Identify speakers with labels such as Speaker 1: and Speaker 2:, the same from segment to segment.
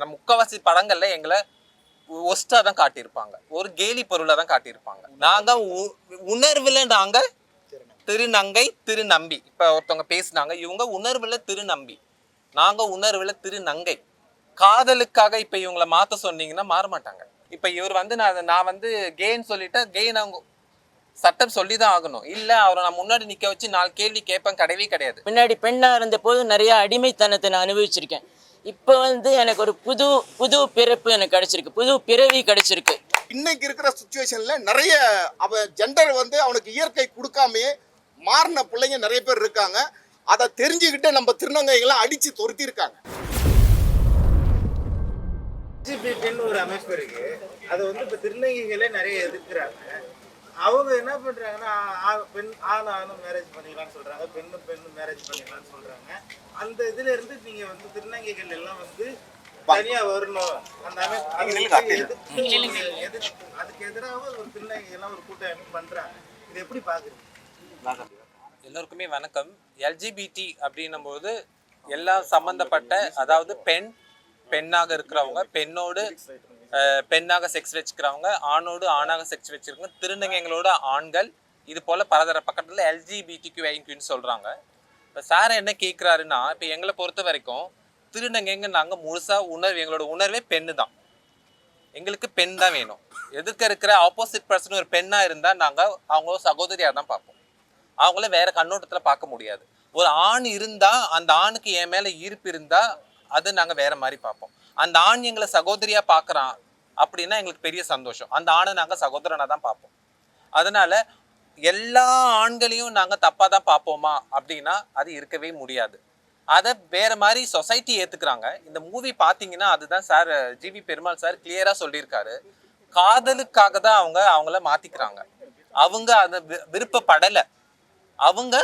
Speaker 1: நம்ம முக்கவாசி படங்கள்ல எங்களை ஒஸ்டா தான் காட்டியிருப்பாங்க, ஒரு கேலி பொருளை தான் காட்டியிருப்பாங்க. நாங்க உணர்வுல நாங்க திருநங்கை திருநம்பி. இப்ப ஒருத்தவங்க பேசினாங்க, இவங்க உணர்வுல திருநம்பி, நாங்க உணர்வுல திருநங்கை. காதலுக்காக இப்ப இவங்களை மாத்த சொன்னீங்கன்னா மாற மாட்டாங்க. இப்ப இவர் வந்து நான் வந்து கேன்னு சொல்லிட்டா கெயின் அவங்க சட்டம் சொல்லிதான் ஆகணும். இல்ல அவரை நான் முன்னாடி நிக்க வச்சு 4 கேள்வி கேட்பேன் கிடையவே கிடையாது.
Speaker 2: முன்னாடி பெண்ணா இருந்த போது நிறைய அடிமைத்தனத்தை நான் அனுபவிச்சிருக்கேன். இப்போ வந்து எனக்கு ஒரு புது பிறப்பு எனக்கு கிடைச்சிருக்கு, புது பிறவி கிடைச்சிருக்கு.
Speaker 3: இன்னைக்கு இருக்கிற சுச்சுவேஷன்ல நிறைய ஜெண்டர் வந்து அவனுக்கு இயற்கை கொடுக்காமையே மாறின பிள்ளைங்க நிறைய பேர் இருக்காங்க. அதை தெரிஞ்சுக்கிட்டு நம்ம திருநங்கைகளை அடிச்சு துரத்தி இருக்காங்க.
Speaker 4: ஒரு அமைப்பு இருக்கு, அது வந்து இப்ப திருநங்கைகளே நிறைய எதிர்க்கிறாங்க. அவங்க என்ன பண்றாங்கன்னா, பெண் ஆணும் மேரேஜ் பண்ணிக்கலாம்னு சொல்றாங்க, பெண்ணும் மேரேஜ் பண்ணிக்கலாம்னு சொல்றாங்க. அந்த இதுல இருந்து நீங்க வந்து திருநங்கைகள் எல்லாம் வந்து தனியா வரணும், அந்த அமைப்பு அதுக்கு எதிராக ஒரு திருநங்கை எல்லாம் ஒரு கூட்டமைப்பு பண்றாங்க. இது எப்படி பாக்குறீங்க?
Speaker 1: எல்லோருக்குமே வணக்கம். எல்ஜிபிடி அப்படின்னும் போது எல்லாம் சம்பந்தப்பட்ட, அதாவது பெண்ணாக இருக்கிறவங்க, பெண்ணாக செக்ஸ் வச்சுக்கிறவங்க, ஆணோடு ஆணாக செக்ஸ் வச்சிருக்கவங்க, திருநங்கைகளோட ஆண்கள், இது போல பலதர பக்கத்துல LGBTQ சொல்றாங்க. இப்போ சார் என்ன கேட்குறாருன்னா, இப்போ எங்களை பொறுத்த வரைக்கும் திருநங்கைங்க நாங்கள் முழுசா எங்களோட உணர்வே பெண்ணு தான். எங்களுக்கு பெண் தான் வேணும். எதிர்க்க இருக்கிற ஆப்போசிட் பர்சன் ஒரு பெண்ணா இருந்தா நாங்கள் அவங்கள சகோதரியா தான் பார்ப்போம். அவங்கள வேற கண்ணோட்டத்துல பார்க்க முடியாது. ஒரு ஆண் இருந்தா அந்த ஆணுக்கு என் மேல ஈர்ப்பு இருந்தா அது நாங்க வேற மாதிரி பார்ப்போம். அந்த ஆண் எங்களை சகோதரியா பார்க்கறான் அப்படின்னா எங்களுக்கு பெரிய சந்தோஷம். அந்த ஆணை நாங்க சகோதரனா தான் பார்ப்போம். அதனால எல்லா ஆண்களையும் நாங்க தப்பா தான் பார்ப்போமா அப்படின்னா அது இருக்கவே முடியாது. அதை வேற மாதிரி சொசைட்டி ஏத்துக்கிறாங்க. இந்த மூவி பாத்தீங்கன்னா அதுதான் சார் ஜிவி பெருமாள் சார் கிளியரா சொல்லியிருக்காரு. காதலுக்காக தான் அவங்கள மாத்திக்கிறாங்க. அவங்க அதை விருப்பப்படலை. அவங்க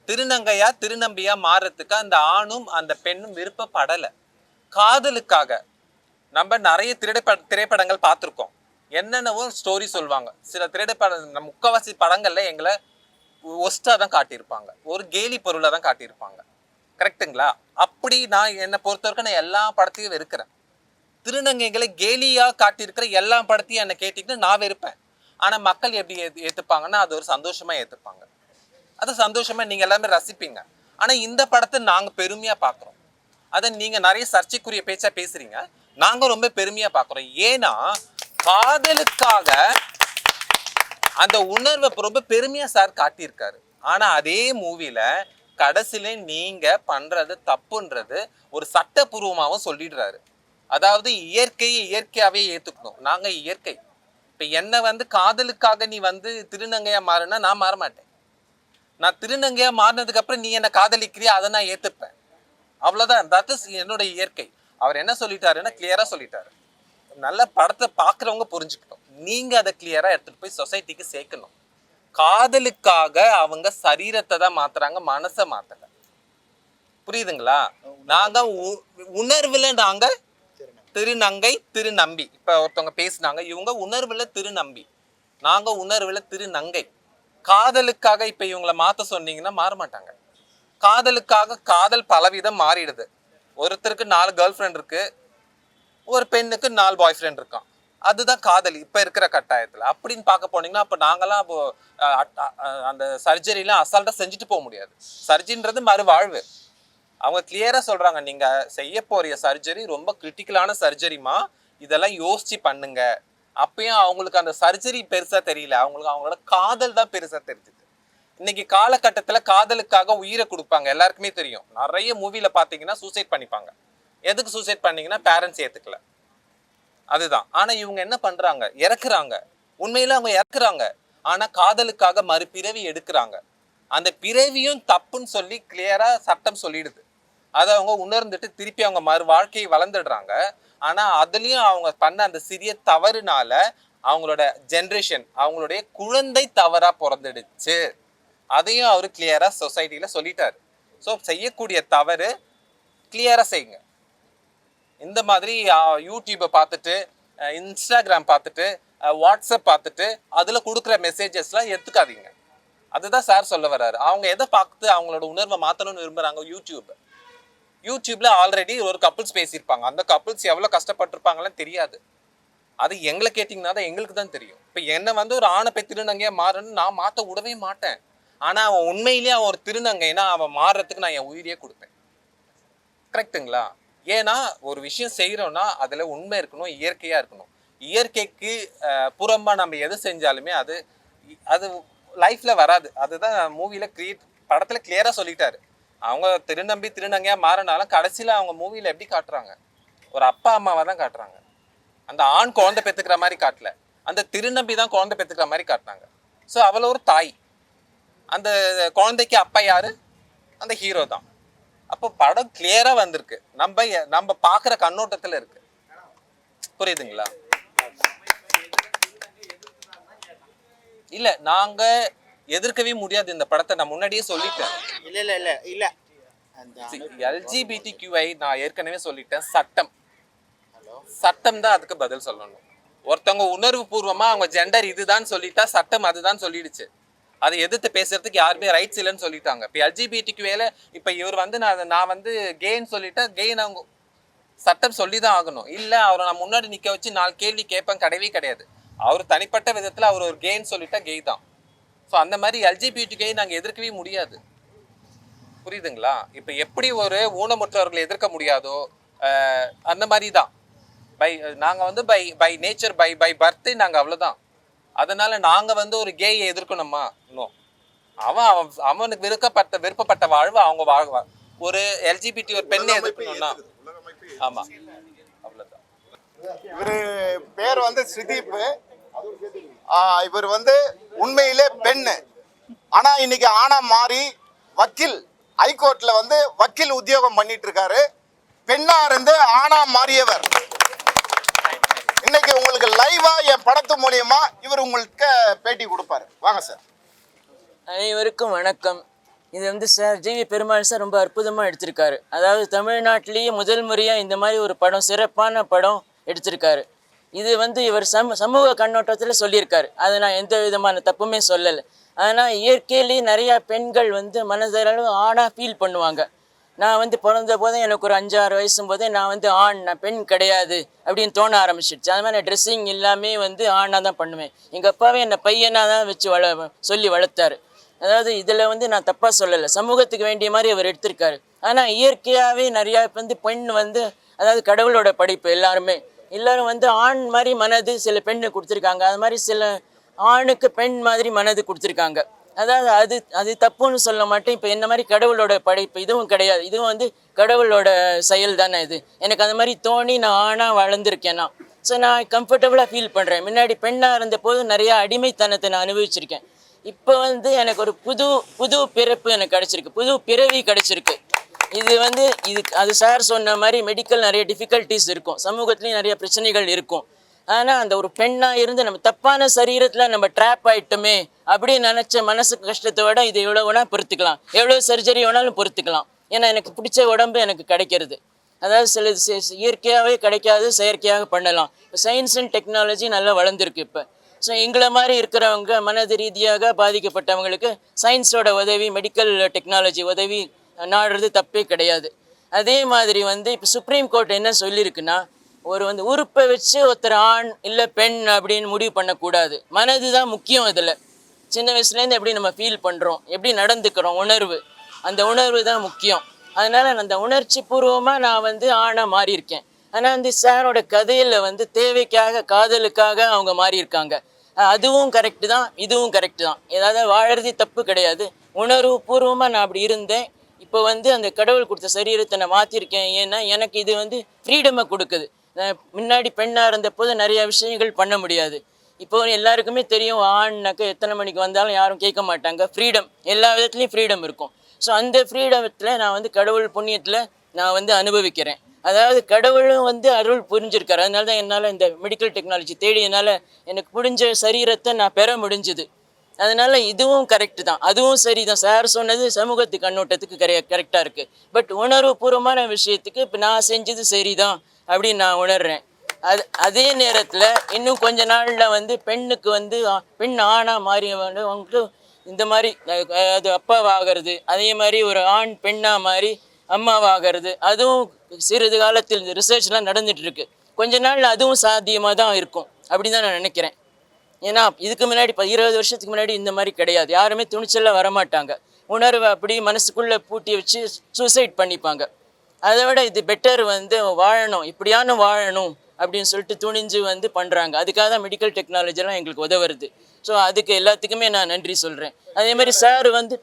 Speaker 1: திருநங்கையா திருநம்பியா மாறுறதுக்கு அந்த ஆணும் அந்த பெண்ணும் விருப்பப்படலை. காதலுக்காக நம்ம நிறைய திரைப்படங்கள் பார்த்துருக்கோம். என்னென்னவோ ஸ்டோரி சொல்லுவாங்க. சில முக்கவாசி படங்கள்ல எங்களை ஒஸ்டா தான் காட்டியிருப்பாங்க, ஒரு கேலி பொருளை தான் காட்டியிருப்பாங்க. கரெக்டுங்களா? அப்படி நான் என்னை பொறுத்தவரைக்கும் நான் எல்லா படத்தையும் வெறுக்கிறேன். திருநங்கைகளை கேலியா காட்டியிருக்கிற எல்லா படத்தையும் என்னை கேட்டிங்கன்னா நான் வெறுப்பேன். ஆனா மக்கள் எப்படி ஏத்துப்பாங்கன்னா அது ஒரு சந்தோஷமா ஏத்துப்பாங்க. அதை சந்தோஷமா நீங்க எல்லாமே ரசிப்பீங்க. ஆனா இந்த படத்தை நாங்க பெருமையா பாக்குறோம். அதை நீங்க நிறைய சர்ச்சைக்குரிய பேச்சா பேசுறீங்க, நாங்க ரொம்ப பெருமையா பாக்குறோம். ஏன்னா காதலுக்காக அந்த உணர்வை ரொம்ப பெருமையா சார் காட்டியிருக்காரு. ஆனா அதே மூவில கடைசியில நீங்க பண்றது தப்புன்றது ஒரு சட்டப்பூர்வமாவும் சொல்லிடுறாரு. அதாவது இயற்கையை இயற்கையாவே ஏத்துக்கணும். நாங்க இயற்கை. இப்ப என்ன வந்து காதலுக்காக நீ வந்து திருநங்கையா மாறுனா நான் மாற மாட்டேன். நான் திருநங்கையா மாறினதுக்கு அப்புறம் நீ என்ன காதலிக்கிறியா, அதை நான் ஏத்துப்பேன். அவ்வளவுதான். தட் இஸ் என்னோட இயற்கை. அவர் என்ன சொல்லிட்டாருன்னா கிளியரா சொல்லிட்டாரு. நல்ல படத்தை பாக்குறவங்க புரிஞ்சுக்கணும். நீங்க அதை கிளியரா எடுத்துட்டு போய் சொசைட்டிக்கு சேர்க்கணும். காதலுக்காக அவங்க சரீரத்தை தான் மாத்துறாங்க, மனசை மாத்தல. புரியுதுங்களா? நாங்க உணர்வுல நாங்க திருநங்கை திருநம்பி. இப்ப ஒருத்தவங்க பேசினாங்க, இவங்க உணர்வுல திருநம்பி, நாங்க உணர்வுல திருநங்கை. காதலுக்காக இப்ப இவங்களை மாத்த சொன்னீங்கன்னா மாற மாட்டாங்க. காதல் பலவிதம் மாறிடுது. ஒருத்தருக்கு 4 கேர்ள் ஃப்ரெண்ட் இருக்கு, ஒரு பெண்ணுக்கு 4 பாய் ஃப்ரெண்ட் இருக்கான். அதுதான் காதல் இப்ப இருக்கிற கட்டாயத்துல. அப்படின்னு பார்க்க போனீங்கன்னா அப்ப நாங்கெல்லாம் அப்போ அந்த சர்ஜரிலாம் அசால்ட்டா செஞ்சுட்டு போக முடியாது. சர்ஜரின்றது மறுவாழ்வு. அவங்க கிளியரா சொல்றாங்க, நீங்க செய்ய போறிய சர்ஜரி ரொம்ப கிரிட்டிக்கலான சர்ஜரிமா, இதெல்லாம் யோசிச்சு பண்ணுங்க. அப்பயும் அவங்களுக்கு அந்த சர்ஜரி பெருசா தெரியல, அவங்களோட காதல் தான் பெருசா தெரிஞ்சுது. இன்னைக்கு காலகட்டத்துல காதலுக்காக உயிரை கொடுப்பாங்க. எல்லாருக்குமே தெரியும். நிறைய மூவில பாத்தீங்கன்னா சூசைட் பண்ணிப்பாங்க. எதுக்கு சூசைட் பண்ணீங்கன்னா பேரண்ட்ஸ் ஏத்துக்கல, அதுதான். ஆனா இவங்க என்ன பண்றாங்க, இறக்குறாங்க. உண்மையில அவங்க இறக்குறாங்க, ஆனா காதலுக்காக மறுபிறவி எடுக்கிறாங்க. அந்த பிறவியும் தப்புன்னு சொல்லி கிளியரா சட்டம் சொல்லிடுது. அதை அவங்க உணர்ந்துட்டு திருப்பி அவங்க மறு வாழ்க்கையை வளர்ந்துடுறாங்க. ஆனா அதுலயும் அவங்க பண்ண அந்த சிறிய தவறுனால அவங்களோட ஜென்ரேஷன், அவங்களுடைய குழந்தை தவறா பிறந்துடுச்சு. அதையும் அவரு கிளியரா சொசைட்டில சொல்லிட்டாரு. ஸோ செய்யக்கூடிய தவறு கிளியரா செய்யுங்க. இந்த மாதிரி யூடியூப்பை பார்த்துட்டு, இன்ஸ்டாகிராம் பார்த்துட்டு, வாட்ஸ்அப் பார்த்துட்டு அதுல கொடுக்குற மெசேஜஸ்லாம் எடுத்துக்காதீங்க. அதுதான் சார் சொல்ல வர்றாரு. அவங்க எதை பார்த்து அவங்களோட உணர்வை மாத்தணும்னு விரும்புறாங்க? யூடியூப். யூடியூப்ல ஆல்ரெடி ஒரு கப்புள்ஸ் பேசியிருப்பாங்க. அந்த கப்புள்ஸ் எவ்வளோ கஷ்டப்பட்டிருப்பாங்கன்னு தெரியாது. அது எங்களை கேட்டிங்கன்னா தான் எங்களுக்கு தான் தெரியும். இப்போ என்னை வந்து ஒரு ஆணை போய் திருநங்கையாக மாறணும்னு நான் மாற்ற விடவே மாட்டேன். ஆனால் அவன் உண்மையிலேயே அவன் ஒரு திருநங்கைன்னா அவன் மாறுறதுக்கு நான் என் உயிரியே கொடுப்பேன். கரெக்டுங்களா? ஏன்னா ஒரு விஷயம் செய்கிறோன்னா அதில் உண்மை இருக்கணும், இயற்கையாக இருக்கணும். இயற்கைக்கு புறம்பா நம்ம எது செஞ்சாலுமே அது அது லைஃப்பில் வராது. அதுதான் மூவியில் படத்தில் கிளியராக சொல்லிட்டாரு. அவங்க திருநம்பி திருநங்கையாக மாறினாலும் கடைசியில் அவங்க மூவியில் எப்படி காட்டுறாங்க? ஒரு அப்பா அம்மாவை தான் காட்டுறாங்க. அந்த ஆண் குழந்தை பெற்றுக்கிற மாதிரி காட்டல, அந்த திருநம்பி தான் குழந்தை பெற்றுக்கிற மாதிரி காட்டினாங்க. ஸோ அவளை ஒரு தாய், அந்த குழந்தைக்கு அப்பா யாரு? அந்த ஹீரோ தான். அப்போ படம் கிளியரா வந்திருக்கு, நம்ம பார்க்குற கண்ணோட்டத்தில் இருக்கு. புரியுதுங்களா? இல்ல நாங்க எதிர்க்கவே முடியாது இந்த படத்தை. நான் முன்னாடியே சொல்லிட்டேன்.
Speaker 4: இல்ல
Speaker 1: LGBTQI நான் ஏற்கனவே சொல்லிட்டேன். சட்டம் தான் அதுக்கு பதில் சொல்லணும். ஒருத்தவங்க உணர்வு பூர்வமா அவங்க ஜெண்டர் இதுதான் சொல்லிட்டா சட்டம் அதுதான் சொல்லிடுச்சு. அதை எதிர்த்து பேசுறதுக்கு யாருமே ரைட்ஸ் இல்லைன்னு சொல்லிட்டாங்க. இப்போ LGBTQல இப்போ இவர் வந்து நான் வந்து கேன்னு சொல்லிட்டா கெயின் அவங்க சட்டம் சொல்லி தான் ஆகணும். இல்லை அவரை நான் முன்னாடி நிற்க வச்சு 4 கேள்வி கேட்பேன், கிடையவே கிடையாது. அவர் தனிப்பட்ட விதத்தில் அவர் ஒரு கேன்னு சொல்லிட்டா கெய் தான். ஸோ அந்த மாதிரி LGBTQI நாங்கள் எதிர்க்கவே முடியாது. புரியுதுங்களா? இப்போ எப்படி ஒரு ஊனமுற்றவர்களை எதிர்க்க முடியாதோ அந்த மாதிரி தான் நாங்கள் வந்து பை நேச்சர் பை பர்த்து நாங்கள் அவ்வளோதான். அதனால நாங்கள் வந்து ஒரு கேயை எதிர்க்கணுமா? இன்னும் அவனுக்கு விருப்பப்பட்ட வாழ்வு அவங்க வாழ்வா. ஒரு LGBT ஒரு பெண்ணை எதிர்க்கணும்னா ஆமா அவ்வளோதான்.
Speaker 3: இவர் பேர் வந்து ஸ்ரீதீப். இவர் வந்து உண்மையிலே பெண்ணு, ஆனா இன்னைக்கு ஆனா மாறி வக்கீல், ஹைகோர்ட்ல வந்து வக்கீல் உத்தியோகம் பண்ணிட்டு இருக்காரு. பெண்ணா இருந்து ஆனா மாறியவர். இன்னைக்கு உங்களுக்கு லைவா என் படத்து மூலியமா இவர் உங்களுக்கு பேட்டி கொடுப்பாரு. வாங்க சார்.
Speaker 2: அனைவருக்கும் வணக்கம். இது வந்து சார் ஜிவி பெருமாள் சார் ரொம்ப அற்புதமாக எடுத்திருக்காரு. அதாவது தமிழ்நாட்டிலேயே முதல் முறையாக இந்த மாதிரி ஒரு படம், சிறப்பான படம் எடுத்திருக்காரு. இது வந்து இவர் சமூக கண்ணோட்டத்தில் சொல்லியிருக்காரு. அதை நான் எந்த விதமான தப்புமே சொல்லலை. ஆனால் இயற்கையிலேயே நிறையா பெண்கள் வந்து மனதளவு ஆணாக ஃபீல் பண்ணுவாங்க. நான் வந்து பிறந்த போதே எனக்கு ஒரு 5-6 வயசும் போதே நான் வந்து நான் பெண் கிடையாது அப்படின்னு தோண ஆரம்பிச்சிடுச்சு. அது மாதிரி ட்ரெஸ்ஸிங் எல்லாமே வந்து ஆணாக தான் பண்ணுவேன். எங்கள் அப்பாவே என்னை பையனாக தான் வச்சு சொல்லி வளர்த்தாரு. அதாவது இதில் வந்து நான் தப்பாக சொல்லலை, சமூகத்துக்கு வேண்டிய மாதிரி அவர் எடுத்திருக்காரு. ஆனால் இயற்கையாகவே நிறையா வந்து பெண் வந்து, அதாவது கடவுளோட படைப்பு எல்லாரும் வந்து ஆண் மாதிரி மனது சில பெண்ணு கொடுத்துருக்காங்க, அது மாதிரி சில ஆணுக்கு பெண் மாதிரி மனது கொடுத்துருக்காங்க. அதாவது அது தப்புன்னு சொல்ல மாட்டேன். இப்போ என்ன மாதிரி கடவுளோட படைப்பு இதுவும் கிடையாது, இதுவும் வந்து கடவுளோட செயல் தானே இது. எனக்கு அந்த மாதிரி தோணி நான் ஆணாக வளர்ந்துருக்கேன்னா, ஸோ நான் கம்ஃபர்டபுளாக ஃபீல் பண்ணுறேன். முன்னாடி பெண்ணாக இருந்த போது நிறையா அடிமைத்தனத்தை நான் அனுபவிச்சிருக்கேன். இப்போ வந்து எனக்கு ஒரு புது பிறப்பு எனக்கு கிடச்சிருக்கு, புது பிறவி கிடச்சிருக்கு. இது வந்து அது சார் சொன்ன மாதிரி மெடிக்கல் நிறைய டிஃபிகல்ட்டிஸ் இருக்கும், சமூகத்துலேயும் நிறைய பிரச்சனைகள் இருக்கும். ஆனால் அந்த ஒரு பெண்ணாக இருந்து நம்ம தப்பான சரீரத்தில் நம்ம ட்ராப் ஆகிட்டோமே அப்படின்னு நினச்ச மனசு கஷ்டத்தை விட இது எவ்வளோ வேணால் பொறுத்துக்கலாம், எவ்வளோ சர்ஜரி வேணாலும் பொறுத்துக்கலாம். ஏன்னா எனக்கு பிடிச்ச உடம்பு எனக்கு கிடைக்கிறது. அதாவது சில இயற்கையாகவே கிடைக்காது, செயற்கையாக பண்ணலாம். இப்போ சயின்ஸ் அண்ட் டெக்னாலஜி நல்லா வளர்ந்துருக்கு இப்போ. ஸோ எங்களை மாதிரி இருக்கிறவங்க மனது ரீதியாக பாதிக்கப்பட்டவங்களுக்கு சயின்ஸோட உதவி, மெடிக்கல் டெக்னாலஜி உதவி நாடுறது தப்பே கிடையாது. அதே மாதிரி வந்து இப்போ சுப்ரீம் கோர்ட் என்ன சொல்லியிருக்குன்னா, ஒரு வந்து உறுப்பை வச்சு ஒருத்தர் ஆண் இல்லை பெண் அப்படின்னு முடிவு பண்ணக்கூடாது. மனது தான் முக்கியம். இதில் சின்ன வயசுலேருந்து எப்படி நம்ம ஃபீல் பண்ணுறோம், எப்படி நடந்துக்கிறோம், அந்த உணர்வு தான் முக்கியம். அதனால் அந்த உணர்ச்சி பூர்வமாக நான் வந்து ஆணாக மாறியிருக்கேன். ஆனால் அந்த சாரோட கதையில் வந்து தேவைக்காக, காதலுக்காக அவங்க மாறியிருக்காங்க. அதுவும் கரெக்டு தான், இதுவும் கரெக்டு தான். ஏதாவது வாழறது தப்பு கிடையாது. உணர்வு பூர்வமாக நான் அப்படி இருந்தேன். இப்போ வந்து அந்த கடவுள் கொடுத்த சரீரத்தை நான் மாற்றிருக்கேன். ஏன்னா எனக்கு இது வந்து ஃப்ரீடமை கொடுக்குது. முன்னாடி பெண்ணாக இருந்த போது நிறையா விஷயங்கள் பண்ண முடியாது. இப்போ எல்லாருக்குமே தெரியும், ஆண்னாக்க எத்தனை மணிக்கு வந்தாலும் யாரும் கேட்க மாட்டாங்க. ஃப்ரீடம், எல்லா விதத்துலேயும் ஃப்ரீடம் இருக்கும். ஸோ அந்த ஃப்ரீடத்தில் நான் வந்து கடவுள் புண்ணியத்தில் நான் வந்து அனுபவிக்கிறேன். அதாவது கடவுளும் வந்து அருள் புரிஞ்சிருக்காரு. அதனால தான் என்னால் இந்த மெடிக்கல் டெக்னாலஜி தேடி என்னால் எனக்கு முடிஞ்ச சரீரத்தை நான் பெற முடிஞ்சுது. அதனால் இதுவும் கரெக்டு தான், அதுவும் சரி தான். சார் சொன்னது சமூகத்துக்கு கண்ணோட்டத்துக்கு கரெக்டாக இருக்குது. பட் உணர்வு பூர்வமான விஷயத்துக்கு இப்போ நான் செஞ்சது சரி தான் அப்படின்னு நான் உணர்கிறேன். அதே நேரத்தில் இன்னும் கொஞ்ச நாளில் வந்து பெண்ணுக்கு வந்து பெண் ஆணாக மாறி வந்து அவங்களுக்கு இந்த மாதிரி அது அப்பாவாகிறது, அதே மாதிரி ஒரு ஆண் பெண்ணாக மாறி அம்மாவாகிறது, அதுவும் சிறிது காலத்தில் இந்த ரிசர்ச்லாம் நடந்துட்டு இருக்கு. கொஞ்ச நாள் அதுவும் சாத்தியமாக தான் இருக்கும் அப்படின்னு தான் நான் நினைக்கிறேன். ஏன்னா இதுக்கு முன்னாடி 20 வருஷத்துக்கு முன்னாடி இந்த மாதிரி கிடையாது. யாருமே துணிச்சலாக வரமாட்டாங்க. உணர்வை அப்படி மனசுக்குள்ளே பூட்டி வச்சு சூசைட் பண்ணிப்பாங்க. அதை விட இது பெட்டர் வந்து வாழணும், இப்படியான வாழணும் அப்படின்னு சொல்லிட்டு துணிஞ்சு வந்து பண்ணுறாங்க. அதுக்காக தான் மெடிக்கல் டெக்னாலஜிலாம் எங்களுக்கு உதவுறது. ஸோ அதுக்கு எல்லாத்துக்குமே நான் நன்றி சொல்கிறேன். அதே மாதிரி சார் வந்து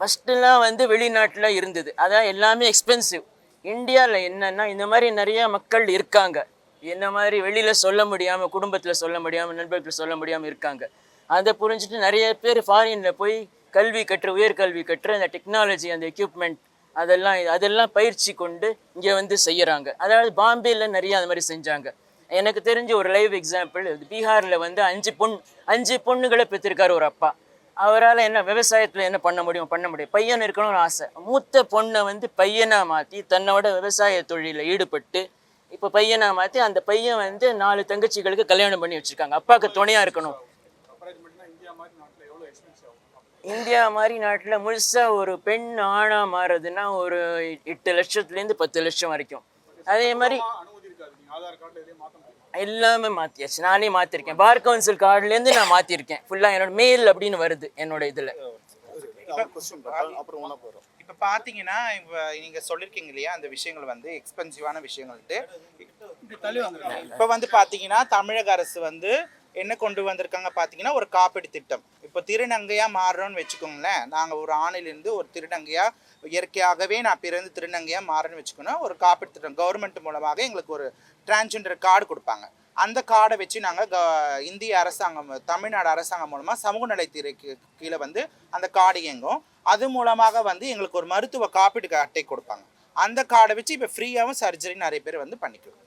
Speaker 2: ஃபஸ்ட்டுலாம் வந்து வெளிநாட்டில் இருந்தது, அதான் எல்லாமே எக்ஸ்பென்சிவ். இந்தியாவில் என்னென்னா இந்த மாதிரி நிறையா மக்கள் இருக்காங்க, என்ன மாதிரி வெளியில் சொல்ல முடியாமல், குடும்பத்தில் சொல்ல முடியாமல், நண்பர்கள் சொல்ல முடியாமல் இருக்காங்க. அதை புரிஞ்சுட்டு நிறைய பேர் ஃபாரினில் போய் கல்வி கற்று, உயர்கல்வி கற்று அந்த டெக்னாலஜி, அந்த எக்யூப்மெண்ட் அதெல்லாம் பயிற்சி கொண்டு இங்கே வந்து செய்கிறாங்க. அதாவது பாம்பேயில் நிறைய அது மாதிரி செஞ்சாங்க. எனக்கு தெரிஞ்ச ஒரு லைவ் எக்ஸாம்பிள், பீகாரில் வந்து 5 பொண்ணுகளை பெற்றிருக்காரு ஒரு அப்பா. அவரால் என்ன விவசாயத்தில் என்ன பண்ண முடியும். பையன் இருக்கணும்னு ஆசை. மூத்த பொண்ணை வந்து பையனாக மாற்றி தன்னோட விவசாய தொழிலில் ஈடுபட்டு இப்போ பையனாக மாற்றி அந்த பையன் வந்து 4 தங்கச்சிகளுக்கு கல்யாணம் பண்ணி வச்சுருக்காங்க. அப்பாவுக்கு துணையாக இருக்கணும். இந்தியா மாதிரி நாட்டில் முழுசாக ஒரு பெண் ஆணாக மாறுறதுன்னா ஒரு 8 லட்சத்துலேருந்து 10 லட்சம் வரைக்கும். அதே மாதிரி எல்லாமே மாற்றியாச்சு. நானே மாற்றிருக்கேன். பார் கவுன்சில் கார்டுலேருந்து நான் மாற்றிருக்கேன். ஃபுல்லாக என்னோட மெயில் அப்படின்னு வருது என்னோட இதில்.
Speaker 5: இப்போ பார்த்தீங்கன்னா இப்போ நீங்கள் சொல்லியிருக்கீங்க இல்லையா, அந்த விஷயங்கள் வந்து எக்ஸ்பென்சிவான விஷயங்கள்ட்டு. இப்போ வந்து பார்த்தீங்கன்னா தமிழக அரசு வந்து என்ன கொண்டு வந்திருக்காங்க பார்த்தீங்கன்னா, ஒரு காப்பீடு திட்டம். இப்போ திருநங்கையாக மாறுறோன்னு வச்சுக்கோங்களேன். நாங்கள் ஒரு ஆணிலிருந்து ஒரு திருநங்கையாக, இயற்கையாகவே நான் பிறந்து திருநங்கையாக மாறுறேன்னு வச்சுக்கோன்னா, ஒரு காப்பீடு திட்டம் கவர்மெண்ட் மூலமாக எங்களுக்கு ஒரு டிரான்ஸ்ஜெண்டர் கார்டு கொடுப்பாங்க. அந்த கார்டை வச்சு நாங்கள் இந்திய அரசாங்கம், தமிழ்நாடு அரசாங்கம் மூலமாக சமூக நலத்துறைக்கு கீழே வந்து அந்த கார்டு இயங்கும். அது மூலமாக வந்து எங்களுக்கு ஒரு மருத்துவ காப்பீடு அட்டை கொடுப்பாங்க. அந்த கார்டை வச்சு இப்போ ஃப்ரீயாகவும் சர்ஜரி நிறைய பேர் வந்து பண்ணிக்குவோம்.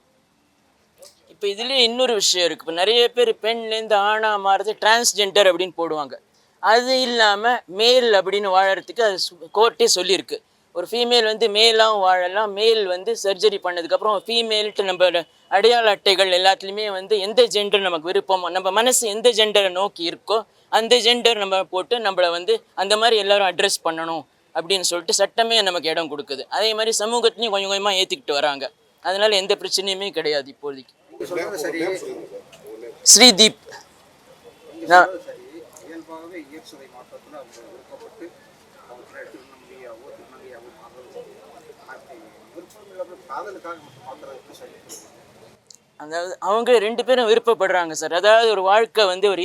Speaker 2: இப்போ இதுலேயே இன்னொரு விஷயம் இருக்குது. இப்போ நிறைய பேர் பெண்லேருந்து ஆணாக மாறுறது டிரான்ஸ்ஜெண்டர் அப்படின்னு போடுவாங்க. அது இல்லாமல் மேல் அப்படின்னு வாழறதுக்கு அது கோர்ட்டே சொல்லியிருக்கு. ஒரு ஃபீமேல் வந்து மேலாகவும் வாழலாம். மேல் வந்து சர்ஜரி பண்ணதுக்கப்புறம் ஃபீமேல்ட்டு நம்ம அடையாள அட்டைகள் எல்லாத்துலேயுமே வந்து எந்த ஜெண்டர் நமக்கு விருப்பமோ, நம்ம மனசு எந்த ஜெண்டரை நோக்கி இருக்கோ அந்த ஜெண்டர் நம்ம போட்டு நம்மளை வந்து அந்த மாதிரி எல்லோரும் அட்ரஸ் பண்ணணும் அப்படின்னு சொல்லிட்டு சட்டமே நமக்கு இடம் கொடுக்குது. அதே மாதிரி சமூகத்துலேயும் கொஞ்சம் கொஞ்சமாக ஏற்றிக்கிட்டு வராங்க. அதனால் எந்த பிரச்சனையுமே கிடையாது இப்போதைக்கு. ஸ்ரீதீப் நான் அதாவது அவங்க 2 பேரும் விருப்பப்படுறாங்க சார். அதாவது ஒரு வாழ்க்கை வந்து ஒரு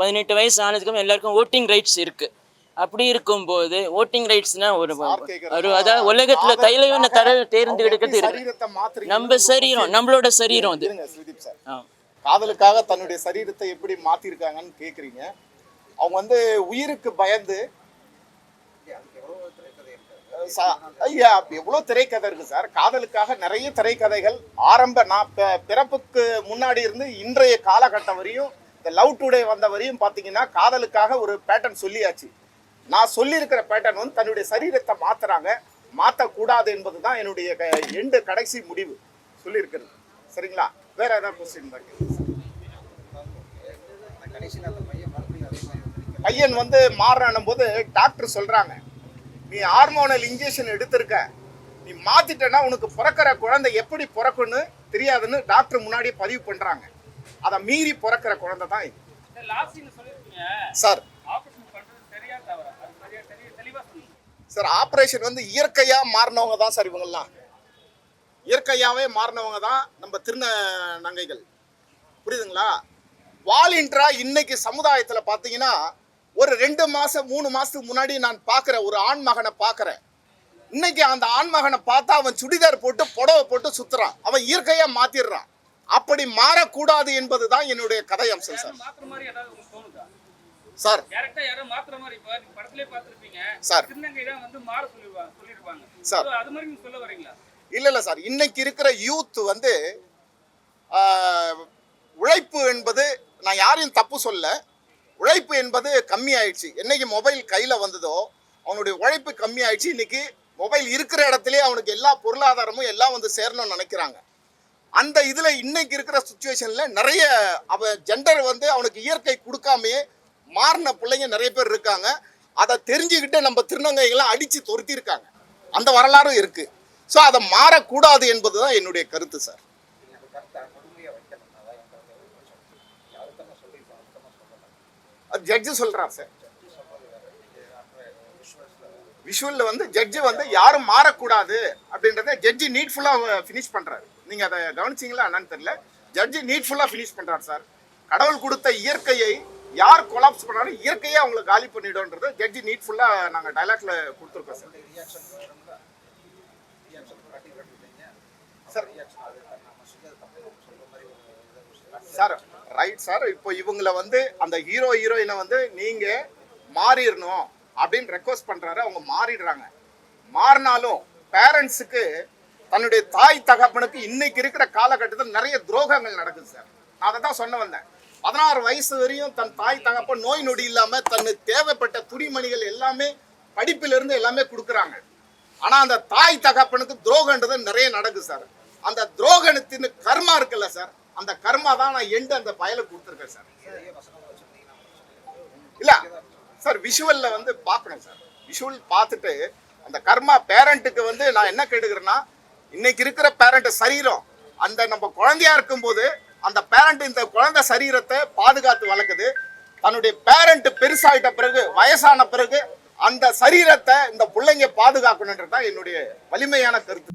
Speaker 2: 18 வயசு ஆனதுக்கு எல்லாருக்கும் ஓட்டிங் ரைட்ஸ் இருக்குது. அப்படி இருக்கும்போது ஓட்டிங் ரைட்ஸ்னா ஒரு அதாவது உலகத்துல தலைவனை தேர்ந்தெடுக்கிறது இருக்கு. நம்ம சரீரம், நம்மளோட சரீரம் அது.
Speaker 3: காதலுக்காக தன்னுடைய சரீரத்தை எப்படி மாத்திருக்காங்கன்னு கேக்குறீங்க. அவங்க வந்து உயிருக்கு பயந்து ஐயா எவ்வளவு திரைக்கதை இருக்கு சார். காதலுக்காக நிறைய திரைக்கதைகள் நான் பிறப்புக்கு முன்னாடி இருந்து இன்றைய காலகட்டம் வரையும், இந்த லவ் டுடே வந்த வரையும் பாத்தீங்கன்னா காதலுக்காக ஒரு பேட்டர்ன் சொல்லியாச்சு. நான் சொல்லியிருக்கிற பேட்டர்ன் வந்து தன்னுடைய சரீரத்தை மாத்துறாங்க. மாற்றக்கூடாது என்பதுதான் என்னுடைய கடைசி முடிவு சொல்லியிருக்கிறது. சரிங்களா? வேற ஏதாவது கொஸ்டின் தான்? பையன் வந்து மாறுறானும் போது டாக்டர் சொல்றாங்க, நீ ஹார்மோனல் இன்ஜெக்ஷன் எடுத்திருக்க, நீ மாத்திட்டனா உனக்கு பிறக்கிற குழந்தை எப்படி பிறக்குன்னு தெரியாதுன்னு டாக்டர் முன்னாடியே பதிவு பண்றாங்க. அதை மீறி பிறக்கிற குழந்தை தான் இது சார். சார் ஆப்ரேஷன் வந்து இயற்கையா மாறினவங்க தான் சார். இவங்கெல்லாம் இயற்கையாவே மாறினவங்க தான் நம்ம திருநங்கைகள். புரியுதுங்களா? வாலண்டியரா இன்னைக்கு சமுதாயத்துல பாத்தீங்கன்னா ஒரு 2 மாசம் 3 மாசத்துக்கு முன்னாடி நான் பாக்குற ஒரு ஆண் மகனை பாக்குறேன். இன்னைக்கு அந்த ஆண் மகனை பார்த்தா அவன் சுடிதார் போட்டு புடவை போட்டு சுத்துறான். அவன் இயற்கையா மாத்திடுறான். அப்படி மாறக்கூடாது என்பதுதான் என்னுடைய கதை அம்சம் சார். சார் சார் இல்ல சார், இன்னைக்கு இருக்கிற யூத் வந்து உழைப்பு என்பது, நான் யாரையும் தப்பு சொல்ல, உழைப்பு என்பது கம்மி ஆயிடுச்சு. என்னைக்கு மொபைல் கையில வந்ததோ அவனுடைய உழைப்பு கம்மி ஆயிடுச்சு. இன்னைக்கு மொபைல் இருக்கிற இடத்துலயே அவனுக்கு எல்லா பொருளாதாரமும் எல்லாம் வந்து சேரணும்னு நினைக்கிறாங்க. அந்த இதுல இன்னைக்கு இருக்கிற சுச்சுவேஷன்ல நிறைய அவன் ஜெண்டர் வந்து அவனுக்கு இயற்கை கொடுக்காமையே மாறின பிள்ளைங்க நிறைய பேர் இருக்காங்க. அதை தெரிஞ்சுக்கிட்டு நம்ம திருநங்கைகள்லாம் அடிச்சு துரத்திருக்காங்க. அந்த வரலாறும் இருக்கு. ஸோ அதை மாறக்கூடாது என்பதுதான் என்னுடைய கருத்து சார். அது ஜட்ஜு சொல்றார் சார். விஷுவல்ல வந்து ஜட்ஜு வந்து யாரும் மாறக்கூடாது அப்படின்றத ஜட்ஜி நீட்ஃபுல்லா ஃபினிஷ் பண்றாரு. நீங்க அதை கவனிச்சீங்களா என்னன்னு தெரியல. ஜட்ஜி நீட்ஃபுல்லா ஃபினிஷ் பண்றாரு சார். கடவுள் கொடுத்த இயற்கையை யார் கொலாப்ஸ் பண்ணாலும் இயற்கையை அவங்களை காலி பண்ணிடும்ன்றது ஜட்ஜி நீட்ஃபுல்லா நாங்க டைலாக்ல கொடுத்துருக்கோம் சார். Sir right sir. இப்போ இவங்களை வந்து அந்த ஹீரோயினை வந்து நீங்க மாறிடணும் அப்படின்னு ரெக்வஸ்ட் பண்றாரு. அவங்க மாறிடுறாங்க. மாறினாலும் பேரண்ட்ஸுக்கு தன்னுடைய தாய் தகப்பனுக்கு இன்னைக்கு இருக்கிற காலகட்டத்தில் நிறைய துரோகங்கள் நடக்குது சார். நான் அதை தான் சொன்ன வந்தேன். 16 வயசு வரையும் தன் தாய் தகப்பன் நோய் நொடி இல்லாம தனக்கு தேவைப்பட்ட துணிமணிகள் எல்லாமே படிப்பிலிருந்து எல்லாமே கொடுக்குறாங்க. ஆனா அந்த தாய் தகப்பனுக்கு துரோகன்றது நிறைய நடக்குது சார். அந்த துரோகத்தின் கர்மா இருக்குல்ல சார், அந்த கர்மா தான் நான் எண்டு அந்த பயலுக்கு கொடுத்துருக்கேன் சார். இல்ல சார், விஷுவல்ல வந்து பார்க்கணும் சார். விஷுவல் பார்த்துட்டு அந்த கர்மா பேரண்ட்டுக்கு வந்து நான் என்ன கேட்டுக்கிறேன்னா, இன்னைக்கு இருக்கிற பேரண்ட் சரீரம் அந்த நம்ம குழந்தையா இருக்கும்போது அந்த பேரண்ட் இந்த குழந்தை சரீரத்தை பாதுகாத்து வளர்க்குது. தன்னுடைய பேரண்ட் பெருசாயிட்ட பிறகு வயசான பிறகு அந்த சரீரத்தை இந்த பிள்ளைங்க பாதுகாக்கணுன்றது தான் என்னுடைய வலிமையான கருத்து.